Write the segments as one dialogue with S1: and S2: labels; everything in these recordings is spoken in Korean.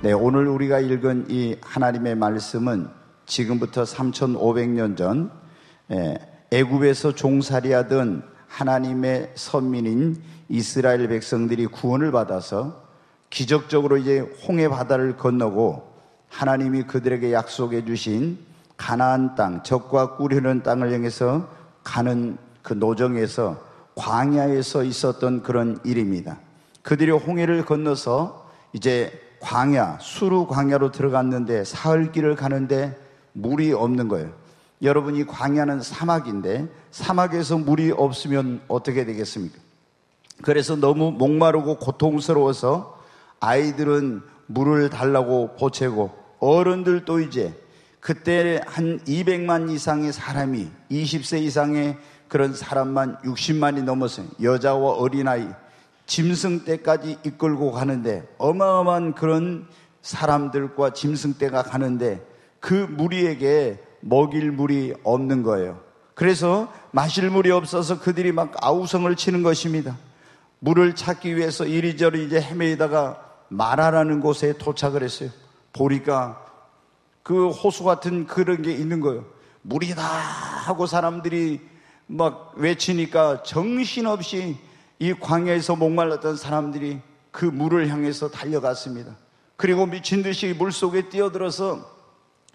S1: 네, 오늘 우리가 읽은 이 하나님의 말씀은 지금부터 3,500년 전 애굽에서 종살이하던 하나님의 선민인 이스라엘 백성들이 구원을 받아서 기적적으로 이제 홍해 바다를 건너고 하나님이 그들에게 약속해 주신 가나안 땅, 젖과 꿀 흐르는 땅을 향해서 가는 그 노정에서 광야에서 있었던 그런 일입니다. 그들이 홍해를 건너서 이제 광야, 수르 광야로 들어갔는데 사흘 길을 가는데 물이 없는 거예요. 여러분, 이 광야는 사막인데 사막에서 물이 없으면 어떻게 되겠습니까? 그래서 너무 목마르고 고통스러워서 아이들은 물을 달라고 보채고 어른들도 이제 그때 한 200만 이상의 사람이 20세 이상의 그런 사람만 60만이 넘었어요. 여자와 어린아이, 짐승떼까지 이끌고 가는데 어마어마한 그런 사람들과 짐승떼가 가는데 그 무리에게 먹일 물이 없는 거예요. 그래서 마실 물이 없어서 그들이 막 아우성을 치는 것입니다. 물을 찾기 위해서 이리저리 이제 헤매다가 마라라는 곳에 도착을 했어요. 보니까 그 호수 같은 그런 게 있는 거예요. 물이다 하고 사람들이 막 외치니까 정신없이 이 광야에서 목말랐던 사람들이 그 물을 향해서 달려갔습니다. 그리고 미친 듯이 물속에 뛰어들어서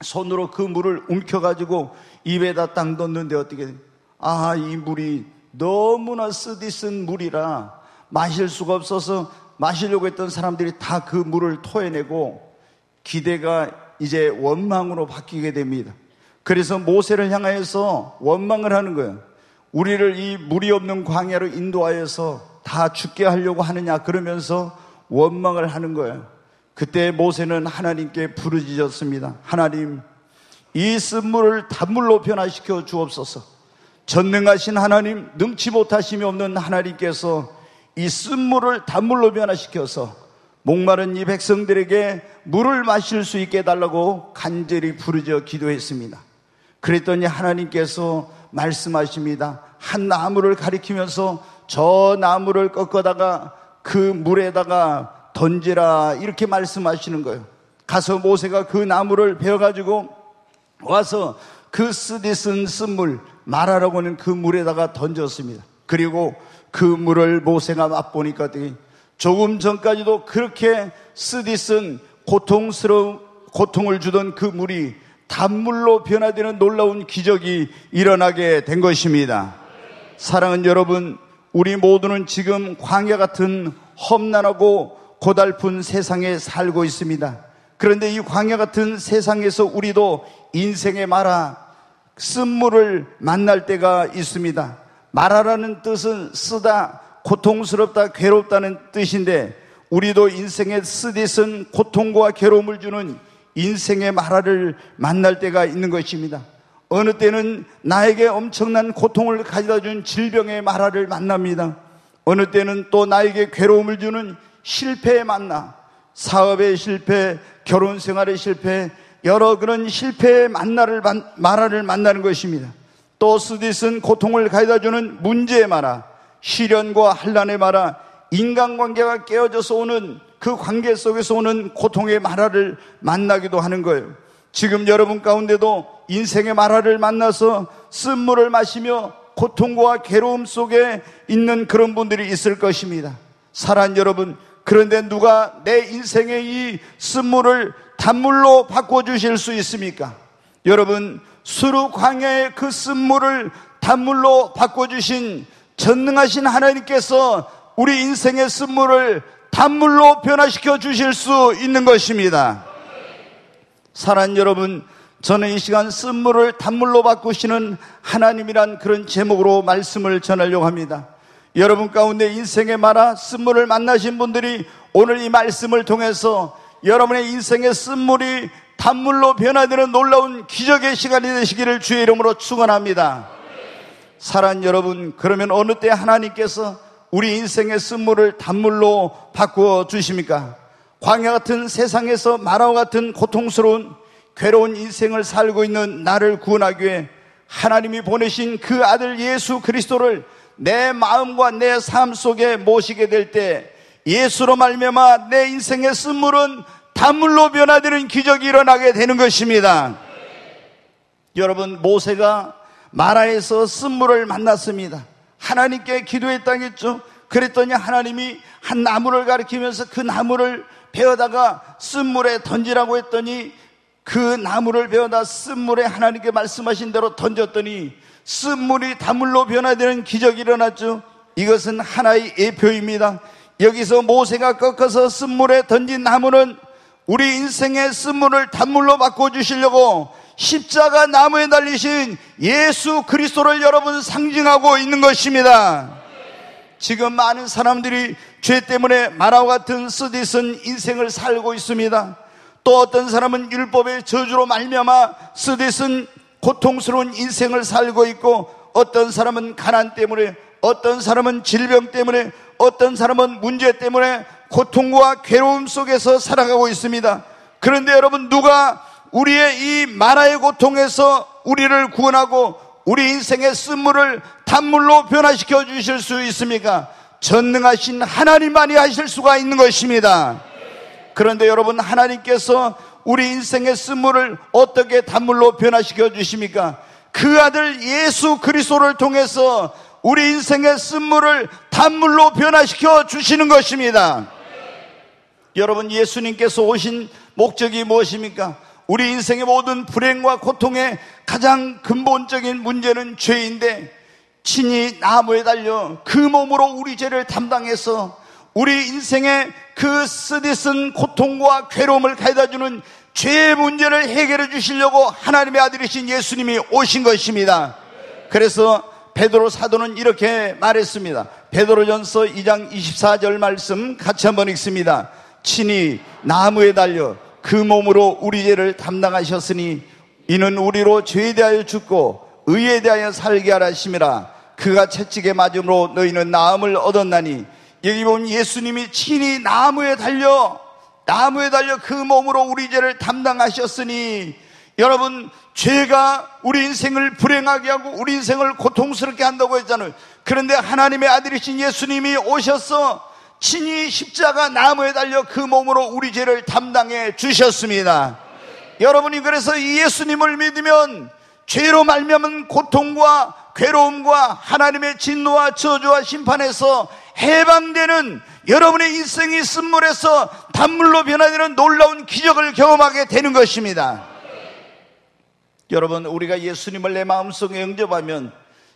S1: 손으로 그 물을 움켜가지고 입에다 딱 넣는데 어떻게 돼요? 이 물이 너무나 쓰디쓴 물이라 마실 수가 없어서 마시려고 했던 사람들이 다 그 물을 토해내고 기대가 이제 원망으로 바뀌게 됩니다. 그래서 모세를 향하여서 원망을 하는 거예요. 우리를 이 물이 없는 광야로 인도하여서 다 죽게 하려고 하느냐, 그러면서 원망을 하는 거예요. 그때 모세는 하나님께 부르짖었습니다. 하나님, 이 쓴물을 단물로 변화시켜 주옵소서. 전능하신 하나님, 능치 못하심이 없는 하나님께서 이 쓴물을 단물로 변화시켜서 목마른 이 백성들에게 물을 마실 수 있게 해달라고 간절히 부르짖어 기도했습니다. 그랬더니 하나님께서 말씀하십니다. 한 나무를 가리키면서 저 나무를 꺾어다가 그 물에다가 던지라, 이렇게 말씀하시는 거예요. 가서 모세가 그 나무를 베어가지고 와서 그 쓰디쓴 쓴물, 마라라고 하는 그 물에다가 던졌습니다. 그리고 그 물을 모세가 맛보니까 조금 전까지도 그렇게 쓰디쓴 고통을 주던 그 물이 단물로 변화되는 놀라운 기적이 일어나게 된 것입니다. 사랑하는 여러분, 우리 모두는 지금 광야 같은 험난하고 고달픈 세상에 살고 있습니다. 그런데 이 광야 같은 세상에서 우리도 인생의 마라, 쓴물을 만날 때가 있습니다. 마라라는 뜻은 쓰다, 고통스럽다, 괴롭다는 뜻인데 우리도 인생의 쓰디쓴 고통과 괴로움을 주는 인생의 마라를 만날 때가 있는 것입니다. 어느 때는 나에게 엄청난 고통을 가져다 준 질병의 마라를 만납니다. 어느 때는 또 나에게 괴로움을 주는 실패의 만나, 사업의 실패, 결혼 생활의 실패, 여러 그런 실패의 마라를 만나는 것입니다. 또 쓰디쓴 고통을 가져다 주는 문제의 마라, 시련과 환난의 마라, 인간관계가 깨어져서 오는 그 관계 속에서 오는 고통의 마라를 만나기도 하는 거예요. 지금 여러분 가운데도 인생의 마라를 만나서 쓴물을 마시며 고통과 괴로움 속에 있는 그런 분들이 있을 것입니다. 사랑하는 여러분, 그런데 누가 내 인생의 이 쓴물을 단물로 바꿔주실 수 있습니까? 여러분, 수르 광야의 그 쓴물을 단물로 바꿔주신 전능하신 하나님께서 우리 인생의 쓴물을 단물로 변화시켜 주실 수 있는 것입니다. 사랑하는 여러분, 저는 이 시간 쓴물을 단물로 바꾸시는 하나님이란 그런 제목으로 말씀을 전하려고 합니다. 여러분 가운데 인생의 마라, 쓴물을 만나신 분들이 오늘 이 말씀을 통해서 여러분의 인생의 쓴물이 단물로 변화되는 놀라운 기적의 시간이 되시기를 주의 이름으로 축원합니다. 사랑하는 여러분, 그러면 어느 때 하나님께서 우리 인생의 쓴물을 단물로 바꾸어 주십니까? 광야 같은 세상에서 마라와 같은 고통스러운 괴로운 인생을 살고 있는 나를 구원하기 위해 하나님이 보내신 그 아들 예수 그리스도를 내 마음과 내 삶 속에 모시게 될 때 예수로 말미암아 내 인생의 쓴물은 단물로 변화되는 기적이 일어나게 되는 것입니다. 여러분, 모세가 마라에서 쓴물을 만났습니다. 하나님께 기도했다겠죠. 그랬더니 하나님이 한 나무를 가리키면서 그 나무를 베어다가 쓴물에 던지라고 했더니 그 나무를 베어다 쓴물에 하나님께 말씀하신 대로 던졌더니 쓴물이 단물로 변화되는 기적이 일어났죠. 이것은 하나의 예표입니다. 여기서 모세가 꺾어서 쓴물에 던진 나무는 우리 인생의 쓴물을 단물로 바꿔주시려고 십자가 나무에 달리신 예수 그리스도를 여러분 상징하고 있는 것입니다. 지금 많은 사람들이 죄 때문에 마라와 같은 쓰디쓴 인생을 살고 있습니다. 또 어떤 사람은 율법의 저주로 말미암아 쓰디쓴 고통스러운 인생을 살고 있고, 어떤 사람은 가난 때문에, 어떤 사람은 질병 때문에, 어떤 사람은 문제 때문에 고통과 괴로움 속에서 살아가고 있습니다. 그런데 여러분, 누가 우리의 이 마라의 고통에서 우리를 구원하고 우리 인생의 쓴물을 단물로 변화시켜 주실 수 있습니까? 전능하신 하나님만이 하실 수가 있는 것입니다. 그런데 여러분, 하나님께서 우리 인생의 쓴물을 어떻게 단물로 변화시켜 주십니까? 그 아들 예수 그리스도를 통해서 우리 인생의 쓴물을 단물로 변화시켜 주시는 것입니다. 여러분, 예수님께서 오신 목적이 무엇입니까? 우리 인생의 모든 불행과 고통의 가장 근본적인 문제는 죄인데, 친히 나무에 달려 그 몸으로 우리 죄를 담당해서 우리 인생의 그 쓰디쓴 고통과 괴로움을 가져다주는 죄의 문제를 해결해 주시려고 하나님의 아들이신 예수님이 오신 것입니다. 그래서 베드로 사도는 이렇게 말했습니다. 베드로전서 2장 24절 말씀 같이 한번 읽습니다. 친히 나무에 달려 그 몸으로 우리 죄를 담당하셨으니 이는 우리로 죄에 대하여 죽고 의에 대하여 살게 하라 하심이라. 그가 채찍에 맞음으로 너희는 나음을 얻었나니. 여기 보면 예수님이 친히 나무에 달려 그 몸으로 우리 죄를 담당하셨으니, 여러분, 죄가 우리 인생을 불행하게 하고 우리 인생을 고통스럽게 한다고 했잖아요. 그런데 하나님의 아들이신 예수님이 오셔서 친히 십자가 나무에 달려 그 몸으로 우리 죄를 담당해 주셨습니다. 여러분이 그래서 이 예수님을 믿으면 죄로 말미암은 고통과 괴로움과 하나님의 진노와 저주와 심판에서 해방되는, 여러분의 인생이 쓴물에서 단물로 변화되는 놀라운 기적을 경험하게 되는 것입니다. 여러분, 우리가 예수님을 내 마음속에 영접하면,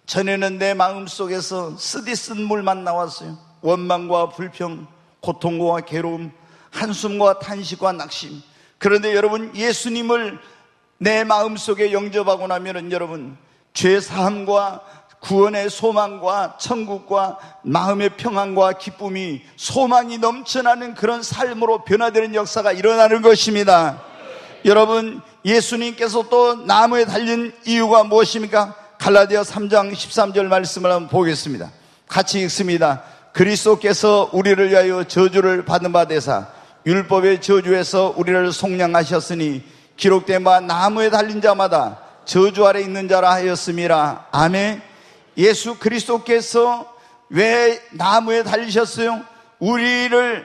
S1: 전에는 내 마음속에서 쓰디쓴 물만 나왔어요. 원망과 불평, 고통과 괴로움, 한숨과 탄식과 낙심. 그런데 여러분, 예수님을 내 마음속에 영접하고 나면은 여러분, 죄 사함과 구원의 소망과 천국과 마음의 평안과 기쁨이, 소망이 넘쳐나는 그런 삶으로 변화되는 역사가 일어나는 것입니다. 여러분, 예수님께서 또 나무에 달린 이유가 무엇입니까? 갈라디아 3장 13절 말씀을 한번 보겠습니다. 같이 읽습니다. 그리스도께서 우리를 위하여 저주를 받은 바 되사 율법의 저주에서 우리를 속량하셨으니 기록된 바 나무에 달린 자마다 저주 아래 있는 자라 하였음이라. 아멘. 예수 그리스도께서 왜 나무에 달리셨어요? 우리의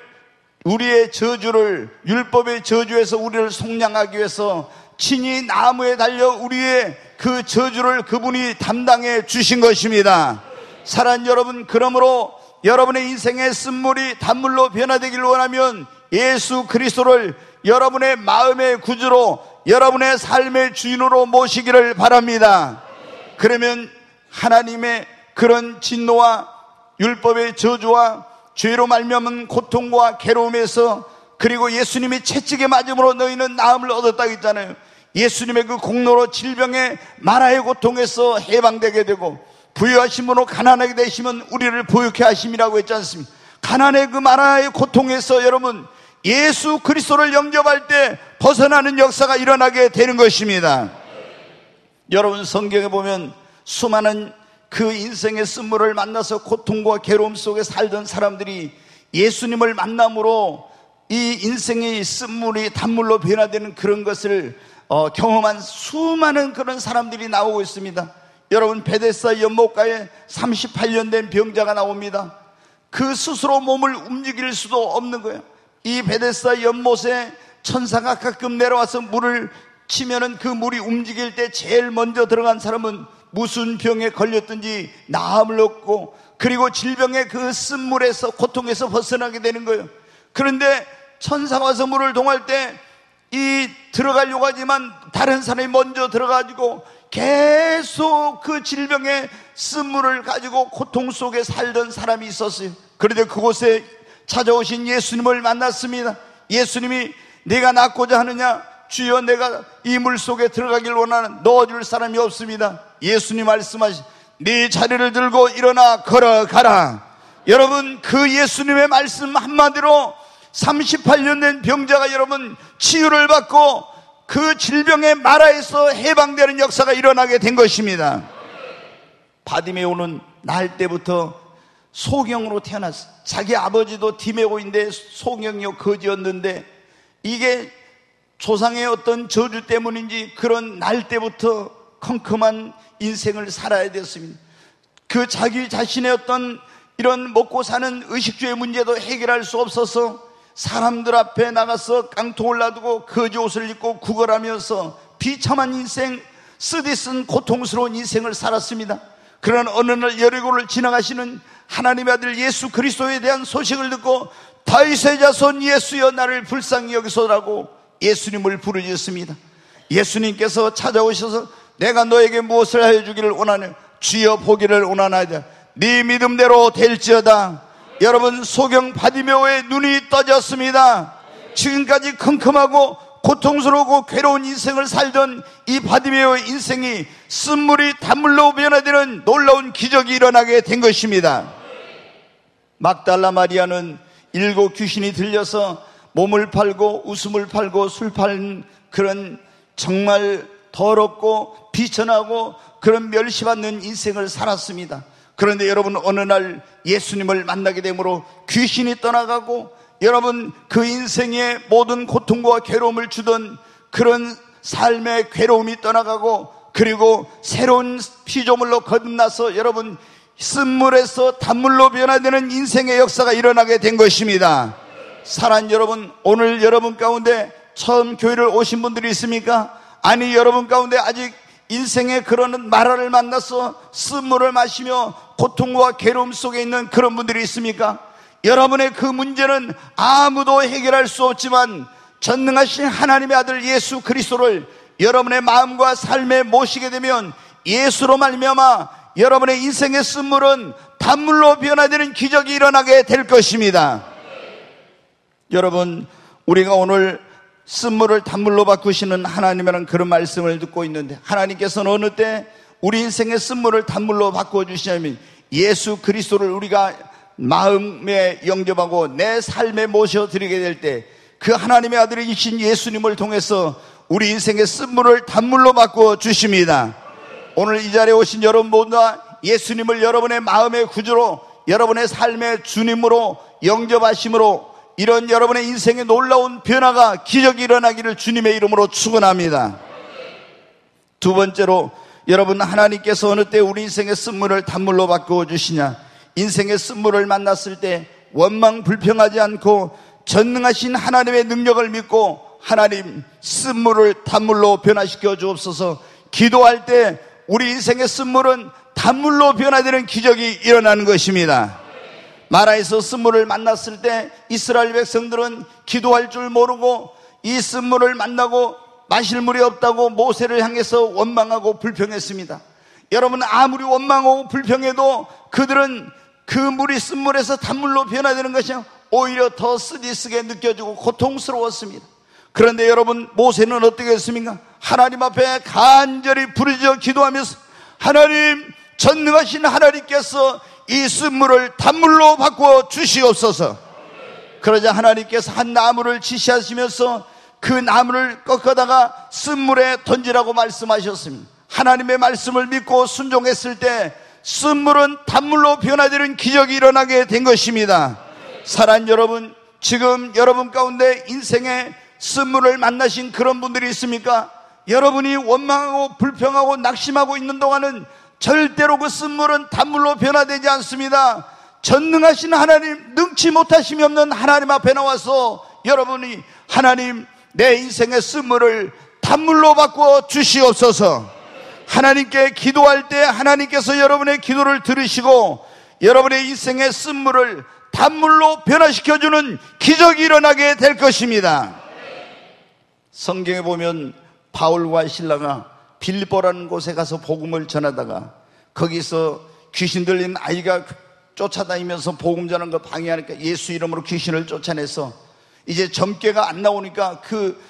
S1: 저주를, 율법의 저주에서 우리를 속량하기 위해서 친히 나무에 달려 우리의 그 저주를 그분이 담당해 주신 것입니다. 사랑하는 여러분, 그러므로 여러분의 인생의 쓴물이 단물로 변화되기를 원하면 예수 그리스도를 여러분의 마음의 구주로, 여러분의 삶의 주인으로 모시기를 바랍니다. 그러면 하나님의 그런 진노와 율법의 저주와 죄로 말미암은 고통과 괴로움에서, 그리고 예수님이 채찍에 맞음으로 너희는 나음을 얻었다고 했잖아요. 예수님의 그 공로로 질병의 마라의 고통에서 해방되게 되고, 부유하심으로 가난하게 되시면 우리를 부유케 하심이라고 했지 않습니까? 가난의 그 마라의 고통에서 여러분, 예수 그리스도를 영접할 때 벗어나는 역사가 일어나게 되는 것입니다. 여러분, 성경에 보면 수많은 그 인생의 쓴물을 만나서 고통과 괴로움 속에 살던 사람들이 예수님을 만남으로 이 인생의 쓴물이 단물로 변화되는 그런 것을 경험한 수많은 그런 사람들이 나오고 있습니다. 여러분, 베데스다 연못가에 38년 된 병자가 나옵니다. 그 스스로 몸을 움직일 수도 없는 거예요. 이 베데스다 연못에 천사가 가끔 내려와서 물을 치면은 그 물이 움직일 때 제일 먼저 들어간 사람은 무슨 병에 걸렸든지 나음을 얻고, 그리고 질병의 그 쓴물에서, 고통에서 벗어나게 되는 거예요. 그런데 천사가 와서 물을 동할 때 이 들어가려고 하지만 다른 사람이 먼저 들어가지고 계속 그 질병의 쓴물을 가지고 고통 속에 살던 사람이 있었어요. 그런데 그곳에 찾아오신 예수님을 만났습니다. 예수님이 내가 낫고자 하느냐? 주여, 내가 이 물 속에 들어가길 원하는, 넣어줄 사람이 없습니다. 예수님 말씀하신 네 자리를 들고 일어나 걸어가라. 여러분, 그 예수님의 말씀 한마디로 38년 된 병자가 여러분 치유를 받고 그 질병의 마라에서 해방되는 역사가 일어나게 된 것입니다. 바디메오는 날 때부터 소경으로 태어났어요. 자기 아버지도 디메오인데 소경이요 거지였는데, 이게 조상의 어떤 저주 때문인지 그런 날 때부터 컴컴한 인생을 살아야 됐습니다. 그 자기 자신의 어떤 이런 먹고 사는 의식주의 문제도 해결할 수 없어서 사람들 앞에 나가서 깡통을 놔두고 거지 옷을 입고 구걸하면서 비참한 인생, 쓰디쓴 고통스러운 인생을 살았습니다. 그런 어느 날 여리고를 지나가시는 하나님의 아들 예수 그리스도에 대한 소식을 듣고 다윗의 자손 예수여 나를 불쌍히 여기소라고 예수님을 부르짖습니다. 예수님께서 찾아오셔서 내가 너에게 무엇을 하여 주기를 원하냐? 주여 보기를 원하나이다. 네 믿음대로 될지어다. 여러분, 소경 바디메오의 눈이 떠졌습니다. 지금까지 컴컴하고 고통스러우고 괴로운 인생을 살던 이 바디메오의 인생이 쓴물이 단물로 변화되는 놀라운 기적이 일어나게 된 것입니다. 막달라 마리아는 7 귀신이 들려서 몸을 팔고 웃음을 팔고 술 파는 그런 정말 더럽고 비천하고 그런 멸시받는 인생을 살았습니다. 그런데 여러분, 어느 날 예수님을 만나게 되므로 귀신이 떠나가고, 여러분 그 인생의 모든 고통과 괴로움을 주던 그런 삶의 괴로움이 떠나가고, 그리고 새로운 피조물로 거듭나서 여러분 쓴물에서 단물로 변화되는 인생의 역사가 일어나게 된 것입니다. 사랑하는 여러분, 오늘 여러분 가운데 처음 교회를 오신 분들이 있습니까? 아니, 여러분 가운데 아직 인생의 그런 마라를 만나서 쓴물을 마시며 고통과 괴로움 속에 있는 그런 분들이 있습니까? 여러분의 그 문제는 아무도 해결할 수 없지만 전능하신 하나님의 아들 예수 그리스도를 여러분의 마음과 삶에 모시게 되면 예수로 말미암아 여러분의 인생의 쓴물은 단물로 변화되는 기적이 일어나게 될 것입니다. 여러분, 우리가 오늘 쓴물을 단물로 바꾸시는 하나님이라는 그런 말씀을 듣고 있는데, 하나님께서는 어느 때 우리 인생의 쓴물을 단물로 바꿔주시냐면 예수 그리스도를 우리가 마음에 영접하고 내 삶에 모셔드리게 될 때 그 하나님의 아들이신 예수님을 통해서 우리 인생의 쓴물을 단물로 바꿔주십니다. 오늘 이 자리에 오신 여러분 모두 다 예수님을 여러분의 마음의 구주로, 여러분의 삶의 주님으로 영접하심으로 이런 여러분의 인생의 놀라운 변화가, 기적이 일어나기를 주님의 이름으로 축원합니다. 두 번째로, 여러분, 하나님께서 어느 때 우리 인생의 쓴물을 단물로 바꾸어 주시냐? 인생의 쓴물을 만났을 때 원망 불평하지 않고 전능하신 하나님의 능력을 믿고 하나님, 쓴물을 단물로 변화시켜 주옵소서. 기도할 때 우리 인생의 쓴물은 단물로 변화되는 기적이 일어나는 것입니다. 마라에서 쓴물을 만났을 때 이스라엘 백성들은 기도할 줄 모르고 이 쓴물을 만나고 마실 물이 없다고 모세를 향해서 원망하고 불평했습니다. 여러분, 아무리 원망하고 불평해도 그들은 그 물이 쓴물에서 단물로 변화되는 것이 오히려 더 쓰디쓰게 느껴지고 고통스러웠습니다. 그런데 여러분, 모세는 어떻게 했습니까? 하나님 앞에 간절히 부르짖어 기도하면서 하나님, 전능하신 하나님께서 이 쓴물을 단물로 바꾸어 주시옵소서. 그러자 하나님께서 한 나무를 지시하시면서 그 나무를 꺾어다가 쓴물에 던지라고 말씀하셨습니다. 하나님의 말씀을 믿고 순종했을 때 쓴물은 단물로 변화되는 기적이 일어나게 된 것입니다. 사랑하는 여러분, 지금 여러분 가운데 인생의 쓴물을 만나신 그런 분들이 있습니까? 여러분이 원망하고 불평하고 낙심하고 있는 동안은 절대로 그 쓴물은 단물로 변화되지 않습니다. 전능하신 하나님, 능치 못하심이 없는 하나님 앞에 나와서 여러분이 하나님, 내 인생의 쓴물을 단물로 바꾸어 주시옵소서. 하나님께 기도할 때 하나님께서 여러분의 기도를 들으시고 여러분의 인생의 쓴물을 단물로 변화시켜주는 기적이 일어나게 될 것입니다. 성경에 보면 바울과 실라가 빌립보라는 곳에 가서 복음을 전하다가 거기서 귀신 들린 아이가 쫓아다니면서 복음 전하는 거 방해하니까 예수 이름으로 귀신을 쫓아내서 이제 점괘가 안 나오니까 그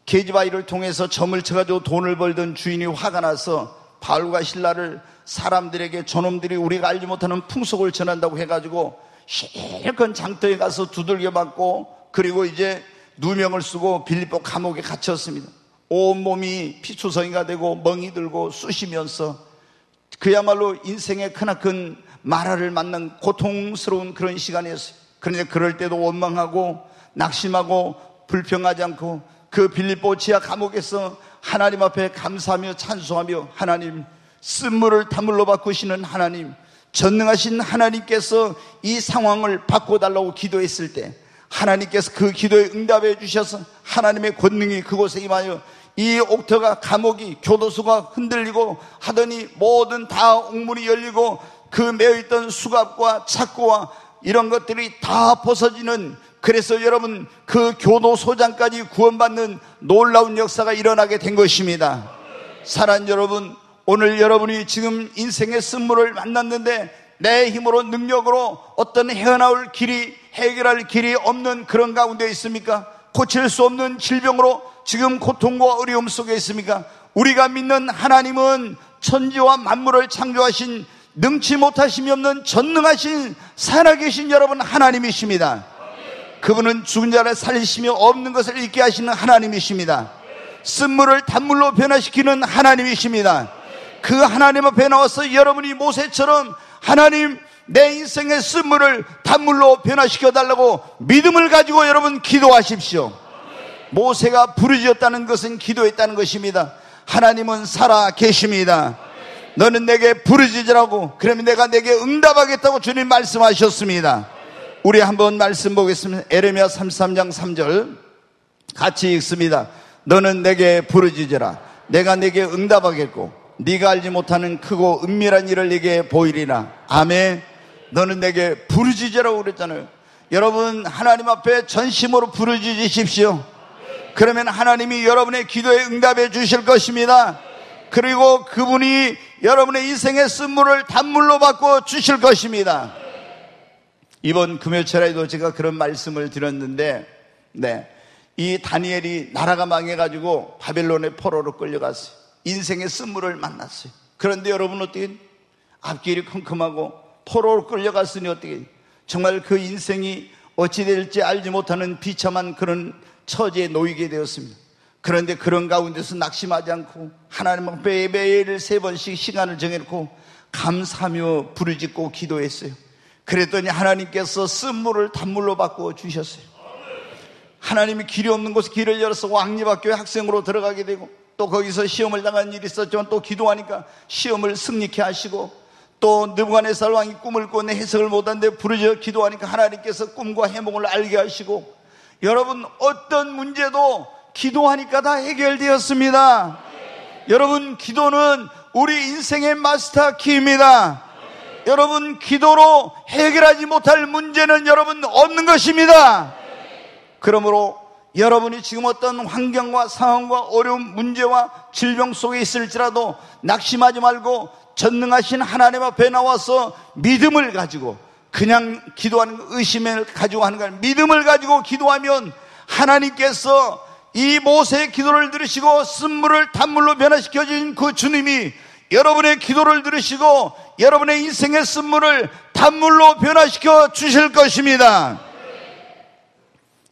S1: 계집아이를 통해서 점을 쳐가지고 돈을 벌던 주인이 화가 나서 바울과 실라를 사람들에게 저놈들이 우리가 알지 못하는 풍속을 전한다고 해가지고 실컷 장터에 가서 두들겨 맞고 그리고 이제 누명을 쓰고 빌립보 감옥에 갇혔습니다. 온몸이 피투성이가 되고 멍이 들고 쑤시면서 그야말로 인생의 크나큰 마라를 맞는 고통스러운 그런 시간이었어요. 그런데 그럴 때도 원망하고 낙심하고 불평하지 않고 그 빌립보 지하 감옥에서 하나님 앞에 감사하며 찬송하며 하나님, 쓴물을 단물로 바꾸시는 하나님, 전능하신 하나님께서 이 상황을 바꿔달라고 기도했을 때 하나님께서 그 기도에 응답해 주셔서 하나님의 권능이 그곳에 임하여 이 옥터가 감옥이 교도소가 흔들리고 하더니 모든 다 옥문이 열리고 그 매어있던 수갑과 착고와 이런 것들이 다 벗어지는, 그래서 여러분 그 교도소장까지 구원받는 놀라운 역사가 일어나게 된 것입니다. 사랑하는 여러분, 오늘 여러분이 지금 인생의 쓴물을 만났는데 내 힘으로 능력으로 어떤 헤어나올 길이, 해결할 길이 없는 그런 가운데 있습니까? 고칠 수 없는 질병으로 지금 고통과 어려움 속에 있습니까? 우리가 믿는 하나님은 천지와 만물을 창조하신 능치 못하심이 없는 전능하신 살아계신 여러분 하나님이십니다. 그분은 죽은 자를 살리시며 없는 것을 있게 하시는 하나님이십니다. 쓴물을 단물로 변화시키는 하나님이십니다. 그 하나님 앞에 나와서 여러분이 모세처럼 하나님, 내 인생의 쓴물을 단물로 변화시켜 달라고 믿음을 가지고 여러분 기도하십시오. 모세가 부르짖었다는 것은 기도했다는 것입니다. 하나님은 살아 계십니다. 너는 내게 부르짖으라고, 그러면 내가 내게 응답하겠다고 주님 말씀하셨습니다. 우리 한번 말씀 보겠습니다. 에레미야 33장 3절 같이 읽습니다. 너는 내게 부르짖으라. 내가 내게 응답하겠고 네가 알지 못하는 크고 은밀한 일을 네게 보이리라. 아멘. 너는 내게 부르짖으라고 그랬잖아요. 여러분, 하나님 앞에 전심으로 부르짖으십시오. 그러면 하나님이 여러분의 기도에 응답해 주실 것입니다. 그리고 그분이 여러분의 인생의 쓴물을 단물로 바꿔 주실 것입니다. 이번 금요철에도 제가 그런 말씀을 드렸는데, 이 다니엘이 나라가 망해가지고 바벨론의 포로로 끌려갔어요. 인생의 쓴물을 만났어요. 그런데 여러분 어떻게, 앞길이 컴컴하고 포로로 끌려갔으니 어떻게, 정말 그 인생이 어찌 될지 알지 못하는 비참한 그런 처지에 놓이게 되었습니다. 그런데 그런 가운데서 낙심하지 않고 하나님 앞에 매일 3번씩 시간을 정해놓고 감사하며 부르짖고 기도했어요. 그랬더니 하나님께서 쓴물을 단물로 바꾸어 주셨어요. 하나님이 길이 없는 곳에 길을 열어서 왕립학교에 학생으로 들어가게 되고, 또 거기서 시험을 당한 일이 있었지만 또 기도하니까 시험을 승리케 하시고, 또 느부갓네살 왕이 꿈을 꿨네 해석을 못하는데 부르짖어 기도하니까 하나님께서 꿈과 해몽을 알게 하시고, 여러분 어떤 문제도 기도하니까 다 해결되었습니다. 여러분, 기도는 우리 인생의 마스터 키입니다. 여러분, 기도로 해결하지 못할 문제는 여러분 없는 것입니다. 그러므로 여러분이 지금 어떤 환경과 상황과 어려운 문제와 질병 속에 있을지라도 낙심하지 말고 전능하신 하나님 앞에 나와서 믿음을 가지고, 그냥 기도하는 의심을 가지고 하는 거 아니라 믿음을 가지고 기도하면 하나님께서 이 모세의 기도를 들으시고 쓴물을 단물로 변화시켜 주신 그 주님이 여러분의 기도를 들으시고 여러분의 인생의 쓴물을 단물로 변화시켜 주실 것입니다.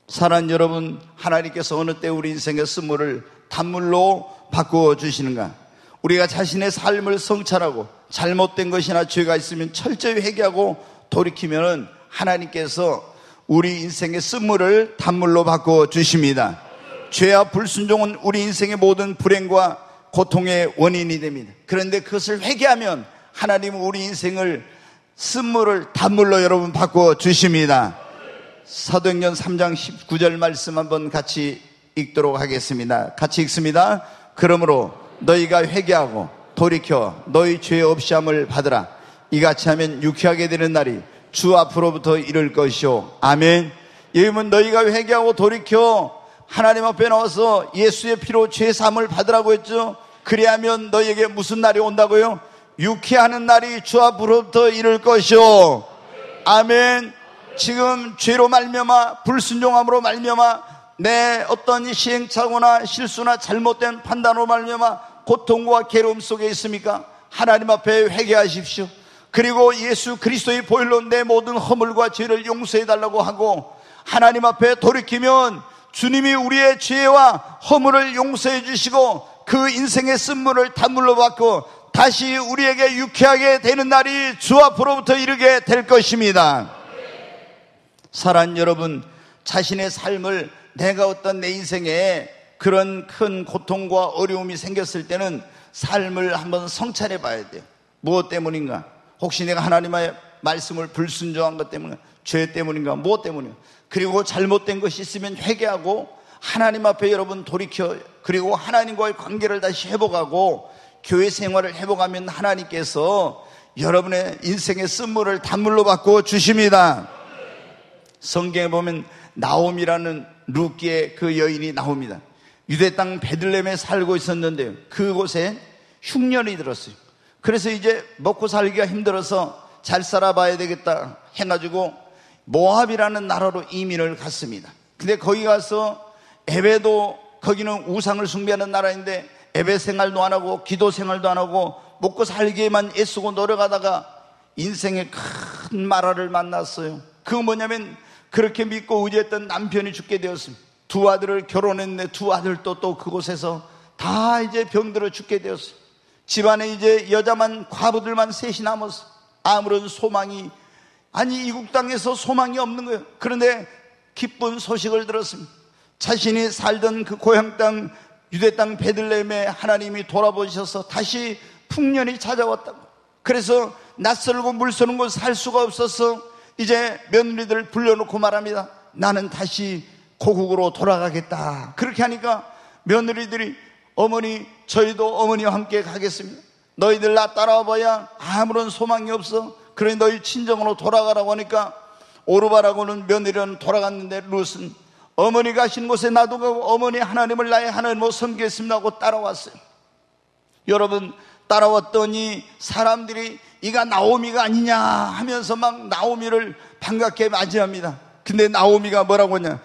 S1: 사랑하는 여러분, 하나님께서 어느 때 우리 인생의 쓴물을 단물로 바꾸어 주시는가? 우리가 자신의 삶을 성찰하고 잘못된 것이나 죄가 있으면 철저히 회개하고 돌이키면 하나님께서 우리 인생의 쓴물을 단물로 바꾸어 주십니다. 죄와 불순종은 우리 인생의 모든 불행과 고통의 원인이 됩니다. 그런데 그것을 회개하면 하나님은 우리 인생을 쓴물을 단물로 여러분 바꾸어 주십니다. 사도행전 3장 19절 말씀 한번 같이 읽도록 하겠습니다. 같이 읽습니다. 그러므로 너희가 회개하고 돌이켜 너희 죄 없이함을 받으라. 이같이 하면 유쾌하게 되는 날이 주 앞으로부터 이를 것이요. 아멘. 여기는 너희가 회개하고 돌이켜 하나님 앞에 나와서 예수의 피로 죄 사함을 받으라고 했죠. 그리하면 너희에게 무슨 날이 온다고요? 유쾌하는 날이 주 앞으로부터 이를 것이요. 아멘. 지금 죄로 말미암아 불순종함으로 말미암아 내 어떤 시행착오나 실수나 잘못된 판단으로 말미암아 고통과 괴로움 속에 있습니까? 하나님 앞에 회개하십시오. 그리고 예수 그리스도의 보혈로 내 모든 허물과 죄를 용서해 달라고 하고 하나님 앞에 돌이키면 주님이 우리의 죄와 허물을 용서해 주시고 그 인생의 쓴물을 단물로 받고 다시 우리에게 유쾌하게 되는 날이 주 앞으로부터 이르게 될 것입니다. 사랑하는 여러분, 자신의 삶을 내가 어떤 내 인생에 그런 큰 고통과 어려움이 생겼을 때는 삶을 한번 성찰해 봐야 돼요. 무엇 때문인가? 혹시 내가 하나님의 말씀을 불순종한 것 때문인가? 죄 때문인가? 무엇 때문인가? 그리고 잘못된 것이 있으면 회개하고 하나님 앞에 여러분 돌이켜 그리고 하나님과의 관계를 다시 회복하고 교회 생활을 회복하면 하나님께서 여러분의 인생의 쓴물을 단물로 바꿔 주십니다. 성경에 보면 나옴이라는 룻기의 그 여인이 나옵니다. 유대 땅 베들레헴에 살고 있었는데 그곳에 흉년이 들었어요. 그래서 이제 먹고 살기가 힘들어서 잘 살아봐야 되겠다 해가지고 모압이라는 나라로 이민을 갔습니다. 근데 거기 가서 예배도 거기는 우상을 숭배하는 나라인데 예배 생활도 안 하고 기도 생활도 안 하고 먹고 살기에만 애쓰고 노력하다가 인생의 큰 마라를 만났어요. 그거 뭐냐면 그렇게 믿고 의지했던 남편이 죽게 되었습니다. 두 아들을 결혼했는데 두 아들도 또 그곳에서 다 이제 병들어 죽게 되었어요. 집안에 이제 여자만 과부들만 셋이 남았어요. 아무런 소망이 아니 이국 땅에서 소망이 없는 거예요. 그런데 기쁜 소식을 들었습니다. 자신이 살던 그 고향 땅 유대 땅 베들레헴에 하나님이 돌아보셔서 다시 풍년이 찾아왔다고. 그래서 낯설고 물서는 곳 살 수가 없어서 이제 며느리들을 불러놓고 말합니다. 나는 다시 고국으로 돌아가겠다. 그렇게 하니까 며느리들이 어머니 저희도 어머니와 함께 가겠습니다. 너희들 나 따라와 봐야 아무런 소망이 없어. 그래 너희 친정으로 돌아가라고 하니까 오르바라고는 며느리는 돌아갔는데 룻은 어머니 가신 곳에 나도 가고 어머니 하나님을 나의 하나님으로 섬기겠습니다 하고 따라왔어요. 여러분 따라왔더니 사람들이 이가 나오미가 아니냐 하면서 막 나오미를 반갑게 맞이합니다. 근데 나오미가 뭐라고 하냐,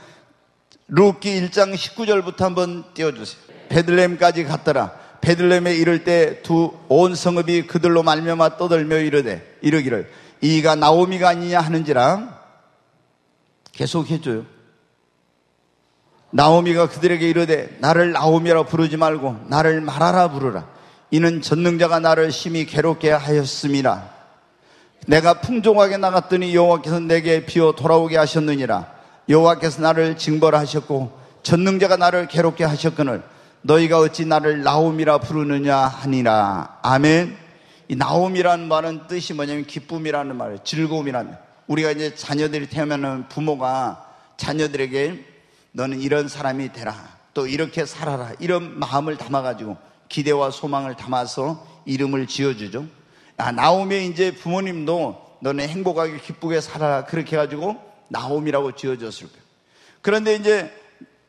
S1: 룻기 1장 19절부터 한번 띄워주세요. 베들레헴까지 갔더라. 베들레헴에 이를 때 온 성읍이 그들로 말미암아 떠들며 이르기를 이가 나오미가 아니냐 하는지라. 계속 해줘요. 나오미가 그들에게 이르되 나를 나오미라 부르지 말고 나를 마라라 부르라. 이는 전능자가 나를 심히 괴롭게 하였음이라. 내가 풍족하게 나갔더니 여호와께서 내게 비어 돌아오게 하셨느니라. 여호와께서 나를 징벌하셨고 전능자가 나를 괴롭게 하셨거늘 너희가 어찌 나를 나옴이라 부르느냐 하니라. 아멘. 이 나옴이라는 말은 뜻이 뭐냐면 기쁨이라는 말이에요. 즐거움이라는 말. 우리가 이제 자녀들이 태어나면 부모가 자녀들에게 너는 이런 사람이 되라, 또 이렇게 살아라, 이런 마음을 담아가지고 기대와 소망을 담아서 이름을 지어주죠. 나오미 이제 부모님도 너는 행복하게 기쁘게 살아라 그렇게 해가지고 나옴이라고 지어줬을 거예요. 그런데 이제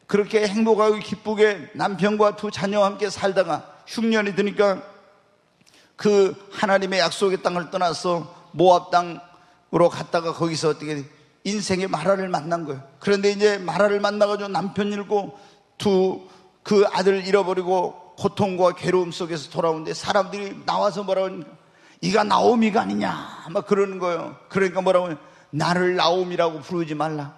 S1: 그렇게 행복하고 기쁘게 남편과 두 자녀와 함께 살다가 흉년이 드니까 그 하나님의 약속의 땅을 떠나서 모압 땅으로 갔다가 거기서 어떻게 인생의 마라를 만난 거예요. 그런데 이제 마라를 만나가지고 남편 잃고 그 아들 잃어버리고 고통과 괴로움 속에서 돌아오는데 사람들이 나와서 뭐라고 하니까 이가 나오미가 아니냐 막 그러는 거예요. 그러니까 뭐라고 하냐, 나를 나오미라고 부르지 말라.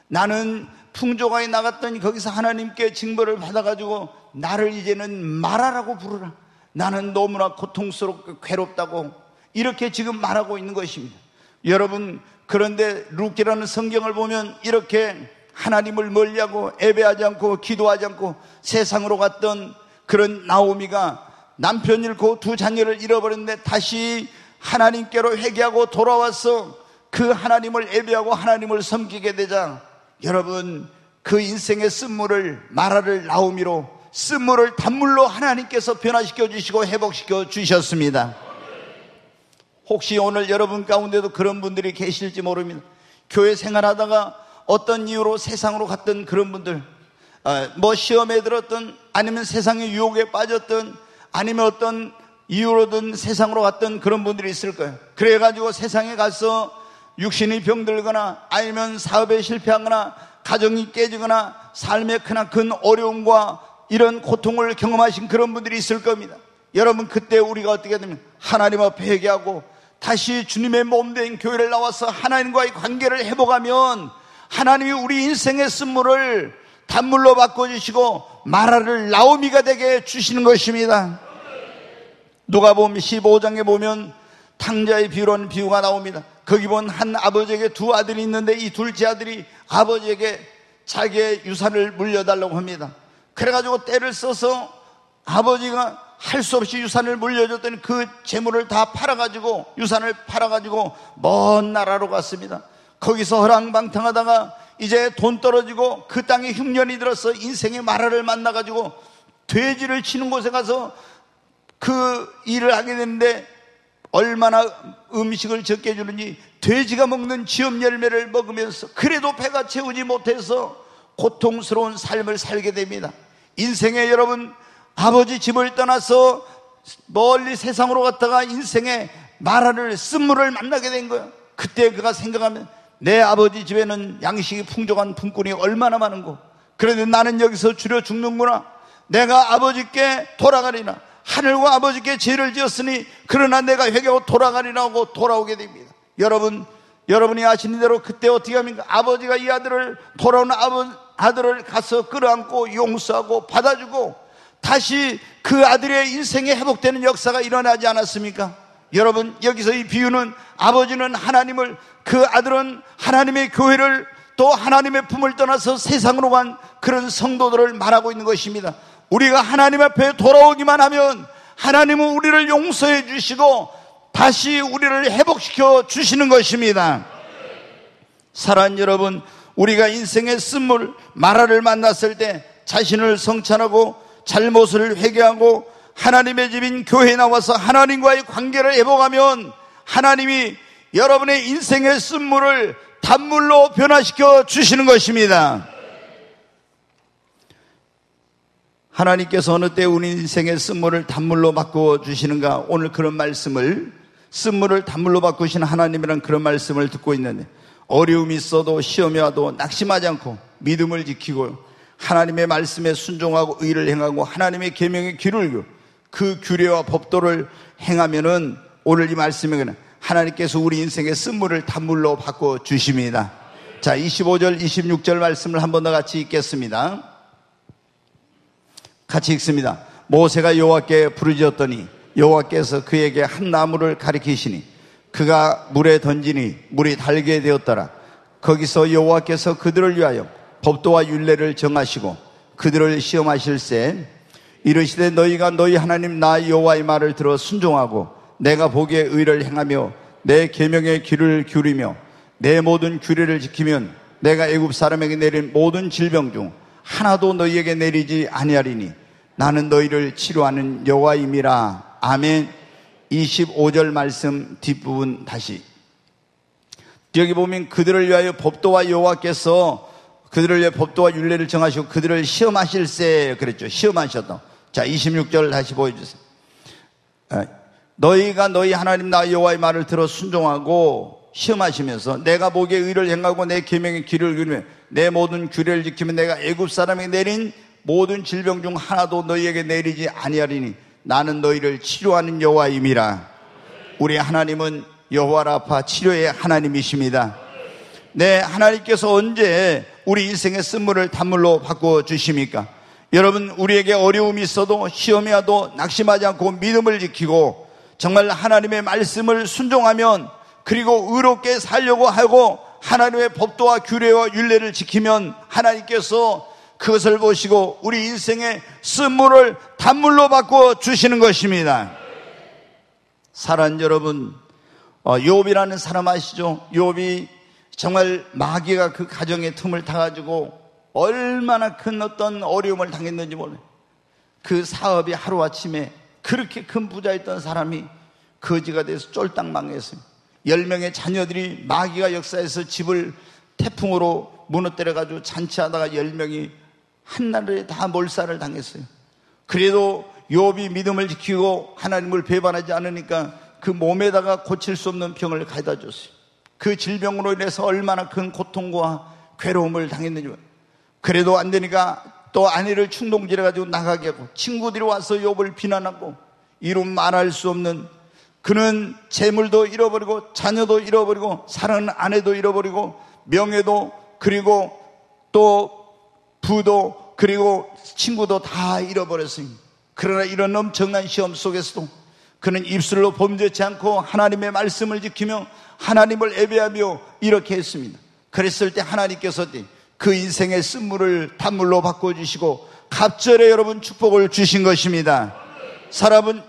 S1: 나는 풍족하게 나갔더니 거기서 하나님께 징벌을 받아가지고 나를 이제는 마라라고 부르라. 나는 너무나 고통스럽고 괴롭다고 이렇게 지금 말하고 있는 것입니다. 여러분, 그런데 룻기라는 성경을 보면 이렇게 하나님을 멀리하고 예배하지 않고 기도하지 않고 세상으로 갔던 그런 나오미가 남편 잃고 두 자녀를 잃어버렸는데 다시 하나님께로 회개하고 돌아와서 그 하나님을 예배하고 하나님을 섬기게 되자 여러분 그 인생의 쓴물을 마라를 나오미로 쓴물을 단물로 하나님께서 변화시켜 주시고 회복시켜 주셨습니다. 혹시 오늘 여러분 가운데도 그런 분들이 계실지 모릅니다. 교회 생활하다가 어떤 이유로 세상으로 갔던 그런 분들, 뭐 시험에 들었던, 아니면 세상의 유혹에 빠졌던, 아니면 어떤 이유로든 세상으로 갔던 그런 분들이 있을 거예요. 그래가지고 세상에 가서 육신이 병들거나 아니면 사업에 실패하거나 가정이 깨지거나 삶의 크나큰 어려움과 이런 고통을 경험하신 그런 분들이 있을 겁니다. 여러분, 그때 우리가 어떻게 되면 하나님 앞에 회개하고 다시 주님의 몸된 교회를 나와서 하나님과의 관계를 회복하면 하나님이 우리 인생의 쓴물을 단물로 바꿔주시고 마라를 나오미가 되게 주시는 것입니다. 누가복음 15장에 보면 탕자의 비유라는 비유가 나옵니다. 거기 보면 한 아버지에게 두 아들이 있는데 이 둘째 아들이 아버지에게 자기의 유산을 물려달라고 합니다. 그래가지고 때를 써서 아버지가 할 수 없이 유산을 물려줬더니 그 재물을 다 팔아가지고, 유산을 팔아가지고 먼 나라로 갔습니다. 거기서 허랑방탕하다가 이제 돈 떨어지고 그 땅에 흉년이 들어서 인생의 마라를 만나가지고 돼지를 치는 곳에 가서 그 일을 하게 되는데, 얼마나 음식을 적게 주는지 돼지가 먹는 지엽 열매를 먹으면서 그래도 배가 채우지 못해서 고통스러운 삶을 살게 됩니다. 인생에 여러분, 아버지 집을 떠나서 멀리 세상으로 갔다가 인생의 마라를, 쓴물을 만나게 된 거예요. 그때 그가 생각하면 내 아버지 집에는 양식이 풍족한 품꾼이 얼마나 많은고, 그런데 나는 여기서 줄여 죽는구나. 내가 아버지께 돌아가리나. 하늘과 아버지께 죄를 지었으니 그러나 내가 회개하고 돌아가리라 하고 돌아오게 됩니다. 여러분이 아시는 대로 그때 어떻게 합니까? 아버지가 이 아들을, 돌아오는 아들을 가서 끌어안고 용서하고 받아주고 다시 그 아들의 인생이 회복되는 역사가 일어나지 않았습니까? 여러분, 여기서 이 비유는 아버지는 하나님을, 그 아들은 하나님의 교회를, 또 하나님의 품을 떠나서 세상으로 간 그런 성도들을 말하고 있는 것입니다. 우리가 하나님 앞에 돌아오기만 하면 하나님은 우리를 용서해 주시고 다시 우리를 회복시켜 주시는 것입니다. 사랑하는 여러분, 우리가 인생의 쓴물 마라를 만났을 때 자신을 성찬하고 잘못을 회개하고 하나님의 집인 교회에 나와서 하나님과의 관계를 회복하면 하나님이 여러분의 인생의 쓴물을 단물로 변화시켜 주시는 것입니다. 하나님께서 어느 때 우리 인생의 쓴물을 단물로 바꾸어 주시는가? 오늘 그런 말씀을, 쓴물을 단물로 바꾸시는 하나님이란 그런 말씀을 듣고 있는데, 어려움이 있어도 시험이 와도 낙심하지 않고 믿음을 지키고 하나님의 말씀에 순종하고 의를 행하고 하나님의 계명에 귀를 기울이고 그 규례와 법도를 행하면은 오늘 이 말씀에 하나님께서 우리 인생의 쓴물을 단물로 바꿔 주십니다. 자, 25절 26절 말씀을 한 번 더 같이 읽겠습니다. 같이 읽습니다. 모세가 여호와께 부르짖었더니 여호와께서 그에게 한 나무를 가리키시니 그가 물에 던지니 물이 달게 되었더라. 거기서 여호와께서 그들을 위하여 법도와 율례를 정하시고 그들을 시험하실세 이르시되 너희가 너희 하나님 나 여호와의 말을 들어 순종하고 내가 보기에 의를 행하며 내 계명에 귀를 기울이며 내 모든 규례를 지키면 내가 애굽 사람에게 내린 모든 질병 중 하나도 너희에게 내리지 아니하리니 나는 너희를 치료하는 여호와임이라. 아멘. 25절 말씀 뒷부분 다시. 여기 보면 그들을 위하여 법도와 여호와께서 그들을 위해 법도와 율례를 정하시고 그들을 시험하실세 그랬죠. 시험하셨다. 자, 26절 다시 보여주세요. 너희가 너희 하나님 나 여호와의 말을 들어 순종하고 시험하시면서 내가 보기에 의를 행하고 내 계명에 귀를 기울이며 내 모든 규례를 지키면 내가 애굽 사람에게 내린 모든 질병 중 하나도 너희에게 내리지 아니하리니 나는 너희를 치료하는 여호와임이라. 우리 하나님은 여호와 라파 치료의 하나님이십니다. 네, 하나님께서 언제 우리 인생의 쓴물을 단물로 바꿔 주십니까? 여러분, 우리에게 어려움이 있어도 시험이 와도 낙심하지 않고 믿음을 지키고 정말 하나님의 말씀을 순종하면, 그리고 의롭게 살려고 하고 하나님의 법도와 규례와 율례를 지키면 하나님께서 그것을 보시고 우리 인생의 쓴물을 단물로 바꿔 주시는 것입니다. 사랑하는 여러분, 욥이라는 사람 아시죠? 욥이 정말 마귀가 그 가정의 틈을 타가지고 얼마나 큰 어떤 어려움을 당했는지 몰라요. 그 사업이 하루아침에 그렇게 큰 부자였던 사람이 거지가 돼서 쫄딱 망했어요. 10명의 자녀들이 마귀가 역사해서 집을 태풍으로 무너뜨려가지고 잔치하다가 10명이 한날에 다 몰살을 당했어요. 그래도 욥이 믿음을 지키고 하나님을 배반하지 않으니까 그 몸에다가 고칠 수 없는 병을 가져다 줬어요. 그 질병으로 인해서 얼마나 큰 고통과 괴로움을 당했는지. 그래도 안 되니까 또 아내를 충동질해가지고 나가게 하고 친구들이 와서 욥을 비난하고 이루 말할 수 없는, 그는 재물도 잃어버리고 자녀도 잃어버리고 사랑하는 아내도 잃어버리고 명예도 그리고 또 부도 그리고 친구도 다 잃어버렸습니다. 그러나 이런 엄청난 시험 속에서도 그는 입술로 범죄치 않고 하나님의 말씀을 지키며 하나님을 예배하며 이렇게 했습니다. 그랬을 때 하나님께서 그 인생의 쓴물을 단물로 바꿔주시고 갑절에 여러분 축복을 주신 것입니다.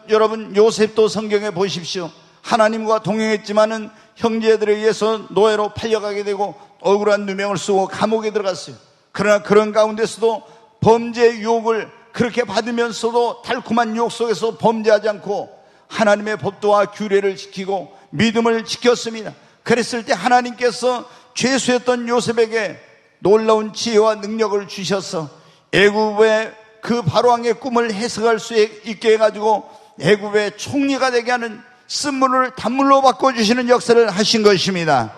S1: 여러분 요셉도 성경에 보십시오. 하나님과 동행했지만은 형제들에 의해서 노예로 팔려가게 되고 억울한 누명을 쓰고 감옥에 들어갔어요. 그러나 그런 가운데서도 범죄의 유혹을 그렇게 받으면서도 달콤한 유혹 속에서 범죄하지 않고 하나님의 법도와 규례를 지키고 믿음을 지켰습니다. 그랬을 때 하나님께서 죄수였던 요셉에게 놀라운 지혜와 능력을 주셔서 애굽의 그 바로왕의 꿈을 해석할 수 있게 해가지고 애굽의 총리가 되게 하는 쓴물을 단물로 바꿔주시는 역사를 하신 것입니다.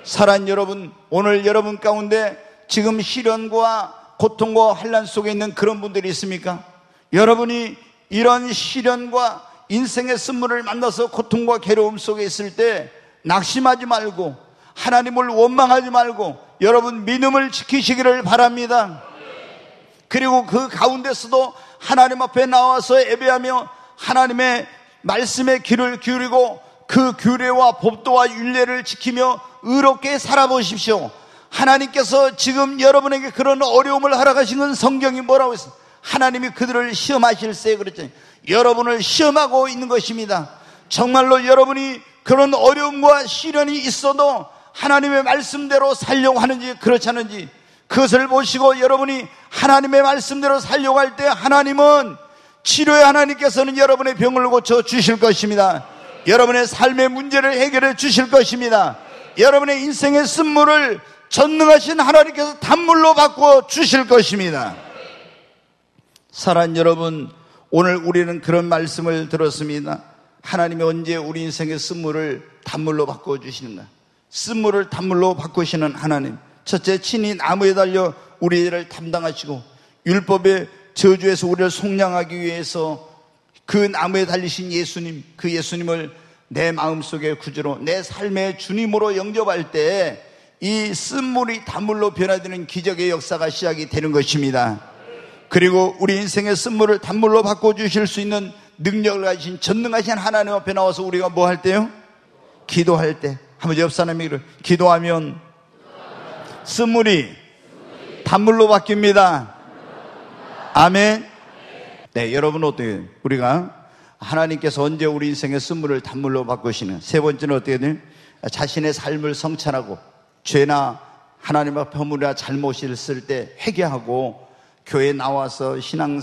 S1: 사랑하는 여러분, 오늘 여러분 가운데 지금 시련과 고통과 환난 속에 있는 그런 분들이 있습니까? 여러분이 이런 시련과 인생의 쓴물을 만나서 고통과 괴로움 속에 있을 때 낙심하지 말고 하나님을 원망하지 말고 여러분 믿음을 지키시기를 바랍니다. 그리고 그 가운데서도 하나님 앞에 나와서 예배하며 하나님의 말씀에 귀를 기울이고 그 규례와 법도와 율례를 지키며 의롭게 살아보십시오. 하나님께서 지금 여러분에게 그런 어려움을 허락하신 건 성경이 뭐라고 했어요? 하나님이 그들을 시험하실세 그랬잖아요. 여러분을 시험하고 있는 것입니다. 정말로 여러분이 그런 어려움과 시련이 있어도 하나님의 말씀대로 살려고 하는지 그렇지 않은지 그것을 보시고 여러분이 하나님의 말씀대로 살려고 할 때 하나님은 치료의 하나님께서는 여러분의 병을 고쳐 주실 것입니다. 여러분의 삶의 문제를 해결해 주실 것입니다. 여러분의 인생의 쓴물을 전능하신 하나님께서 단물로 바꿔 주실 것입니다. 사랑하는 여러분, 오늘 우리는 그런 말씀을 들었습니다. 하나님이 언제 우리 인생의 쓴물을 단물로 바꿔 주시는가? 쓴물을 단물로 바꾸시는 하나님. 첫째, 친히 나무에 달려 우리를 담당하시고 율법의 저주에서 우리를 속량하기 위해서 그 나무에 달리신 예수님, 그 예수님을 내 마음속에 구주로 내 삶의 주님으로 영접할 때 이 쓴물이 단물로 변화되는 기적의 역사가 시작이 되는 것입니다. 그리고 우리 인생의 쓴물을 단물로 바꿔주실 수 있는 능력을 가지신 전능하신 하나님 앞에 나와서 우리가 뭐 할 때요? 기도할 때. 한번 옆 사람에게 기도하면 쓴물이 단물로 바뀝니다. 아멘. 네, 여러분 어때요? 우리가 하나님께서 언제 우리 인생의 쓴물을 단물로 바꾸시는? 세 번째는 어떻게 돼요? 자신의 삶을 성찰하고 죄나 하나님 앞에 허물이나 잘못이 있을 때 회개하고 교회에 나와서 신앙을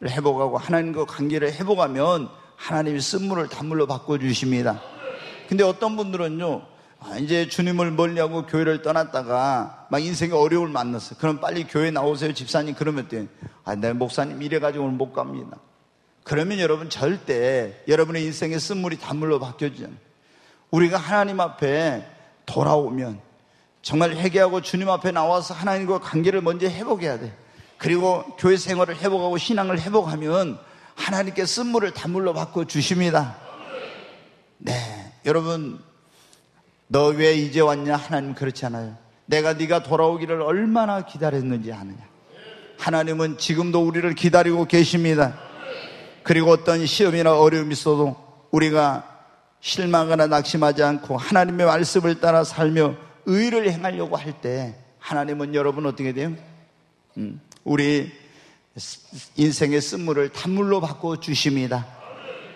S1: 회복하고 하나님과 관계를 회복하면 하나님이 쓴물을 단물로 바꿔주십니다. 근데 어떤 분들은요, 이제 주님을 멀리하고 교회를 떠났다가 막 인생의 어려움을 만났어요. 그럼 빨리 교회 나오세요 집사님. 그러면 때 내 목사님 이래가지고는 못 갑니다. 그러면 여러분 절대 여러분의 인생의 쓴물이 단물로 바뀌어지잖아요. 우리가 하나님 앞에 돌아오면 정말 회개하고 주님 앞에 나와서 하나님과 관계를 먼저 회복해야 돼. 그리고 교회 생활을 회복하고 신앙을 회복하면 하나님께 쓴물을 단물로 바꿔 주십니다. 네, 여러분, 너 왜 이제 왔냐? 하나님 그렇지 않아요. 내가 네가 돌아오기를 얼마나 기다렸는지 아느냐. 하나님은 지금도 우리를 기다리고 계십니다. 그리고 어떤 시험이나 어려움이 있어도 우리가 실망하거나 낙심하지 않고 하나님의 말씀을 따라 살며 의를 행하려고 할 때 하나님은 여러분 어떻게 돼요? 우리 인생의 쓴물을 단물로 바꿔 주십니다.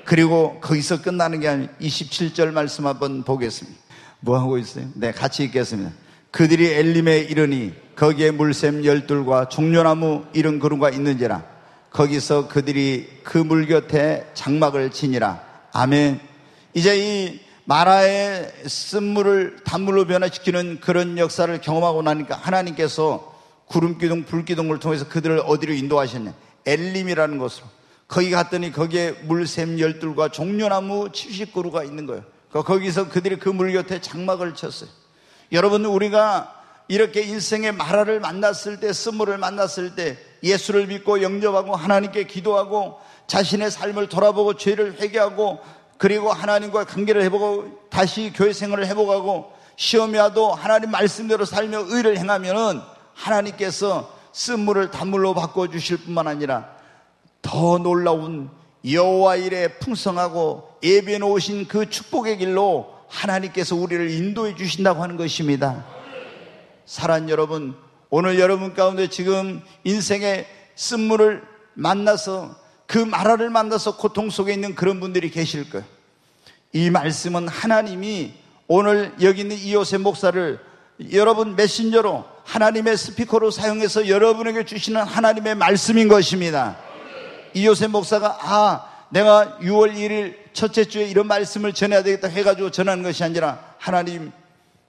S1: 그리고 거기서 끝나는 게 아니라 27절 말씀 한번 보겠습니다. 뭐 하고 있어요? 네, 같이 읽겠습니다. 그들이 엘림에 이르니 거기에 물샘 12과 종려나무 70그루가 있는지라. 거기서 그들이 그 물 곁에 장막을 치니라. 아멘. 이제 이 마라의 쓴물을 단물로 변화시키는 그런 역사를 경험하고 나니까 하나님께서 구름기둥, 불기둥을 통해서 그들을 어디로 인도하셨냐? 엘림이라는 곳으로. 거기 갔더니 거기에 물샘 12과 종려나무 70그루가 있는 거예요. 거기서 그들이 그 물 곁에 장막을 쳤어요. 여러분, 우리가 이렇게 인생의 마라를 만났을 때, 쓴물을 만났을 때 예수를 믿고 영접하고 하나님께 기도하고 자신의 삶을 돌아보고 죄를 회개하고 그리고 하나님과 관계를 회복하고 다시 교회 생활을 회복하고 시험이 와도 하나님 말씀대로 살며 의를 행하면은 하나님께서 쓴물을 단물로 바꿔주실 뿐만 아니라 더 놀라운 여호와 일에 풍성하고 예비해 놓으신 그 축복의 길로 하나님께서 우리를 인도해 주신다고 하는 것입니다. 사랑하는 여러분, 오늘 여러분 가운데 지금 인생의 쓴물을 만나서 그 마라를 만나서 고통 속에 있는 그런 분들이 계실 거예요. 이 말씀은 하나님이 오늘 여기 있는 이호세 목사를 여러분 메신저로 하나님의 스피커로 사용해서 여러분에게 주시는 하나님의 말씀인 것입니다. 이호세 목사가 내가 6월 1일 첫째 주에 이런 말씀을 전해야 되겠다 해가지고 전하는 것이 아니라 하나님,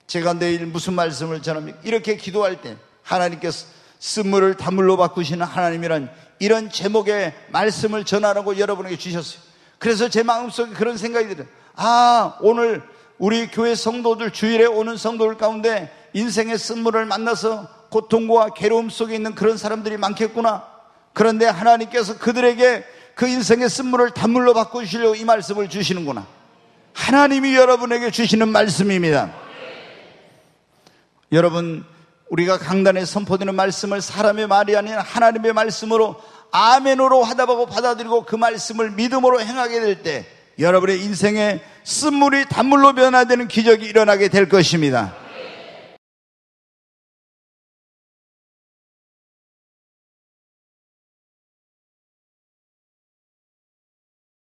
S1: 제가 내일 무슨 말씀을 전합니까? 이렇게 기도할 때 하나님께서 쓴물을 단물로 바꾸시는 하나님이란 이런 제목의 말씀을 전하라고 여러분에게 주셨어요. 그래서 제 마음속에 그런 생각이 들어요. 오늘 우리 교회 성도들, 주일에 오는 성도들 가운데 인생의 쓴물을 만나서 고통과 괴로움 속에 있는 그런 사람들이 많겠구나. 그런데 하나님께서 그들에게 그 인생의 쓴물을 단물로 바꾸시려고 이 말씀을 주시는구나. 하나님이 여러분에게 주시는 말씀입니다. 여러분, 우리가 강단에 선포되는 말씀을 사람의 말이 아닌 하나님의 말씀으로 아멘으로 화답하고 받아들이고 그 말씀을 믿음으로 행하게 될 때 여러분의 인생에 쓴물이 단물로 변화되는 기적이 일어나게 될 것입니다.